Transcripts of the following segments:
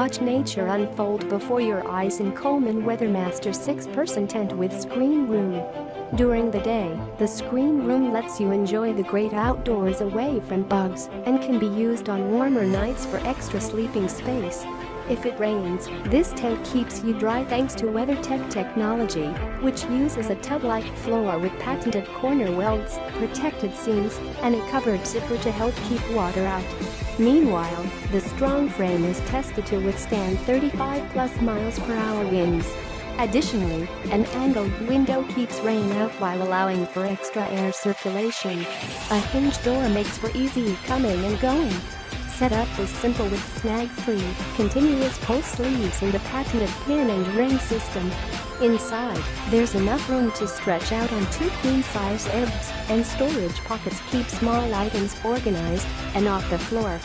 Watch nature unfold before your eyes in Coleman WeatherMaster 6-person tent with screen room. During the day, the screen room lets you enjoy the great outdoors away from bugs and can be used on warmer nights for extra sleeping space. If it rains, this tent keeps you dry thanks to WeatherTec technology, which uses a tub-like floor with patented corner welds, protected seams, and a covered zipper to help keep water out. Meanwhile, the strong frame is tested to withstand 35+ miles per hour winds. Additionally, an angled window keeps rain out while allowing for extra air circulation. A hinged door makes for easy coming and going. Setup is simple with snag-free, continuous pull sleeves and the patented pin and ring system. Inside, there's enough room to stretch out on 2 queen-size airbeds, and storage pockets keep small items organized and off the floor.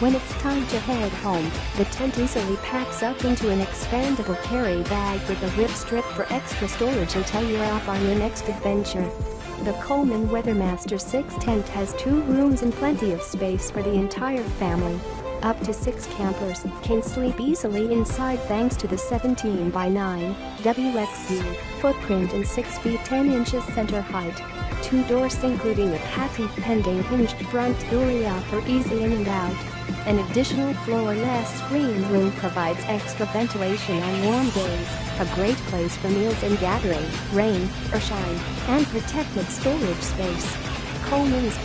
When it's time to head home, the tent easily packs up into an expandable carry bag with a rip strip for extra storage until you're off on your next adventure. The Coleman WeatherMaster 6 tent has 2 rooms and plenty of space for the entire family. Up to 6 campers can sleep easily inside thanks to the 17x9 WXD footprint and 6 feet 10 inches center height. 2 doors including a patent-pending hinged front area for easy in and out. An additional floor-less screen room provides extra ventilation on warm days, a great place for meals and gathering, rain or shine, and protected storage space. Coleman's